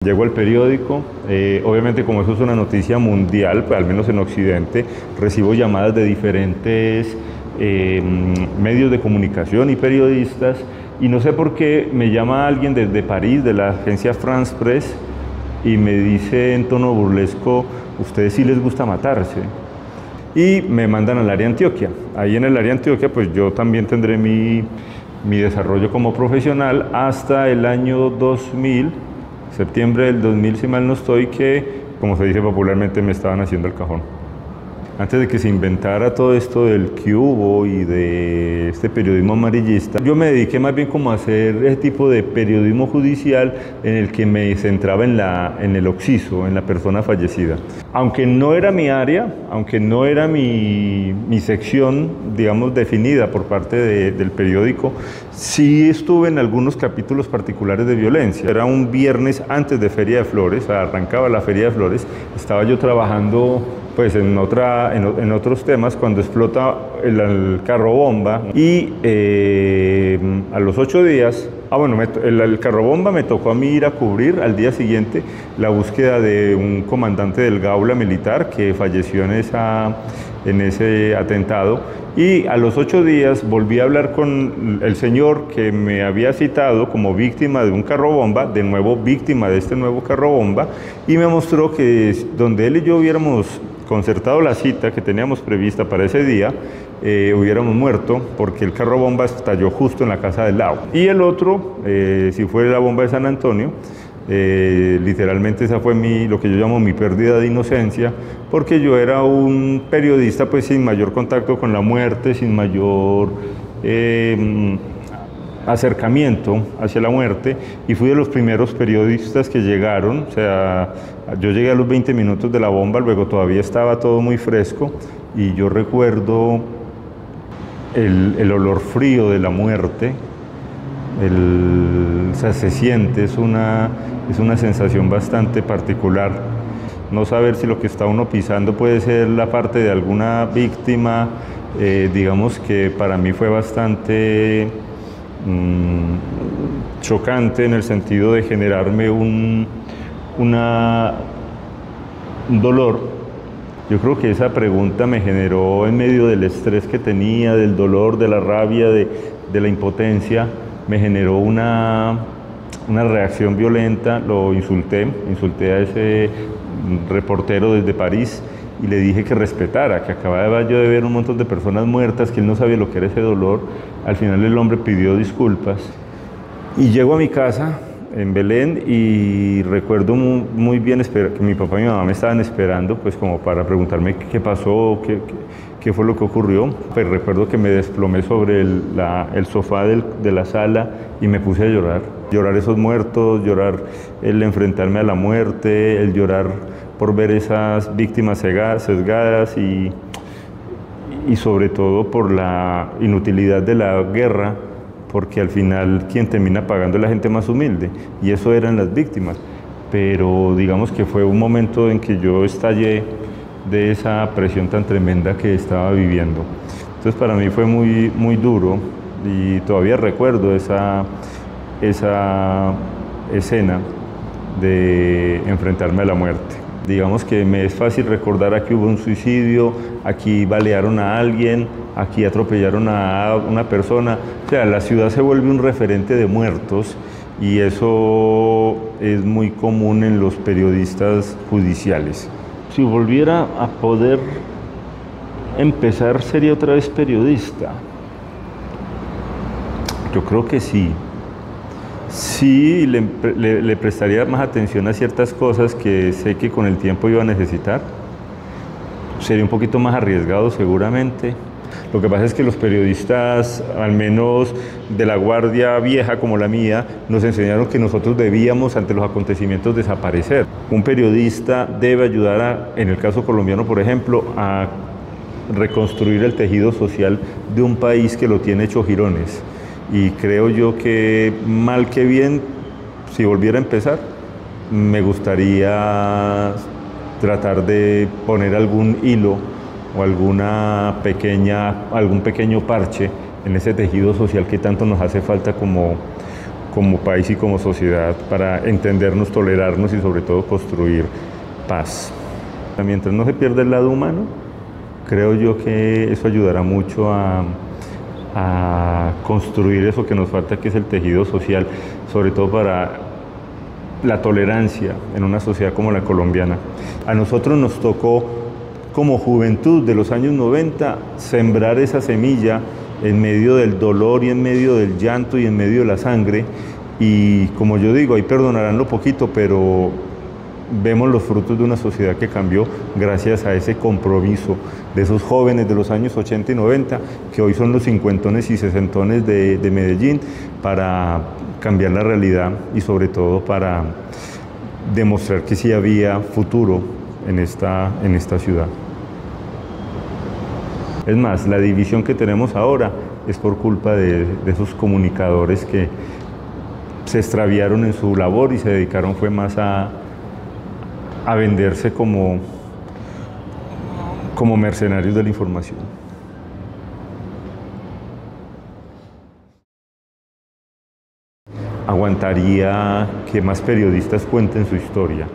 Llego al periódico, obviamente como eso es una noticia mundial, pues al menos en Occidente, recibo llamadas de diferentes medios de comunicación y periodistas, y no sé por qué me llama alguien desde París, de la agencia France Press, y me dice en tono burlesco: ¿ustedes sí les gusta matarse? Y me mandan al área Antioquia. Ahí en el área Antioquia pues yo también tendré mi desarrollo como profesional hasta el año 2000, septiembre del 2000 si mal no estoy, que como se dice popularmente me estaban haciendo el cajón. Antes de que se inventara todo esto del cubo y de este periodismo amarillista, yo me dediqué más bien como a hacer ese tipo de periodismo judicial en el que me centraba en el occiso, en la persona fallecida. Aunque no era mi área, aunque no era mi sección, digamos, definida por parte del periódico, sí estuve en algunos capítulos particulares de violencia. Era un viernes antes de Feria de Flores, arrancaba la Feria de Flores, estaba yo trabajando pues en otros temas cuando explota el carro bomba y a los 8 días, el carro bomba me tocó a mí ir a cubrir al día siguiente la búsqueda de un comandante del Gaula militar que falleció en ese atentado, y a los 8 días volví a hablar con el señor que me había citado como víctima de un carro bomba, de nuevo víctima de este nuevo carro bomba, y me mostró que donde él y yo hubiéramos concertado la cita que teníamos prevista para ese día, hubiéramos muerto porque el carro bomba estalló justo en la casa del lado. Y el otro, si fue la bomba de San Antonio, literalmente esa fue lo que yo llamo mi pérdida de inocencia, porque yo era un periodista pues sin mayor contacto con la muerte, sin mayor acercamiento hacia la muerte, y fui de los primeros periodistas que llegaron. O sea, yo llegué a los 20 minutos de la bomba, luego todavía estaba todo muy fresco, y yo recuerdo el olor frío de la muerte. O sea, se siente, es una sensación bastante particular. No saber si lo que está uno pisando puede ser la parte de alguna víctima, digamos que para mí fue bastante chocante en el sentido de generarme un dolor. Yo creo que esa pregunta me generó, en medio del estrés que tenía, del dolor, de la rabia, de la impotencia, me generó una reacción violenta. Lo insulté a ese reportero desde París y le dije que respetara, que acababa yo de ver un montón de personas muertas, que él no sabía lo que era ese dolor. Al final el hombre pidió disculpas y llego a mi casa en Belén, y recuerdo muy bien que mi papá y mi mamá me estaban esperando pues como para preguntarme qué pasó, qué fue lo que ocurrió. Pues recuerdo que me desplomé sobre el sofá de la sala y me puse a llorar. Llorar esos muertos, llorar el enfrentarme a la muerte, el llorar por ver esas víctimas sesgadas y sobre todo por la inutilidad de la guerra, porque al final quien termina pagando es la gente más humilde, y eso eran las víctimas. Pero digamos que fue un momento en que yo estallé de esa presión tan tremenda que estaba viviendo. Entonces para mí fue muy, muy duro, y todavía recuerdo esa escena de enfrentarme a la muerte. Digamos que me es fácil recordar: aquí hubo un suicidio, aquí balearon a alguien, aquí atropellaron a una persona. O sea, la ciudad se vuelve un referente de muertos, y eso es muy común en los periodistas judiciales. Si volviera a poder empezar, ¿sería otra vez periodista? Yo creo que sí. Sí, le prestaría más atención a ciertas cosas que sé que con el tiempo iba a necesitar. Sería un poquito más arriesgado seguramente. Lo que pasa es que los periodistas, al menos de la guardia vieja como la mía, nos enseñaron que nosotros debíamos, ante los acontecimientos, desaparecer. Un periodista debe ayudar, en el caso colombiano por ejemplo, a reconstruir el tejido social de un país que lo tiene hecho jirones. Y creo yo que, mal que bien, si volviera a empezar, me gustaría tratar de poner algún hilo o algún pequeño parche en ese tejido social que tanto nos hace falta como como país y como sociedad para entendernos, tolerarnos y sobre todo construir paz. Mientras no se pierda el lado humano, creo yo que eso ayudará mucho a construir eso que nos falta, que es el tejido social, sobre todo para la tolerancia en una sociedad como la colombiana. A nosotros nos tocó, como juventud de los años 90, sembrar esa semilla en medio del dolor y en medio del llanto y en medio de la sangre. Y como yo digo, ahí perdonarán lo poquito, pero vemos los frutos de una sociedad que cambió gracias a ese compromiso de esos jóvenes de los años 80 y 90, que hoy son los cincuentones y sesentones de Medellín, para cambiar la realidad y sobre todo para demostrar que sí había futuro en esta ciudad. Es más, la división que tenemos ahora es por culpa de esos comunicadores que se extraviaron en su labor y se dedicaron fue más a venderse como mercenarios de la información. Aguantaría que más periodistas cuenten su historia.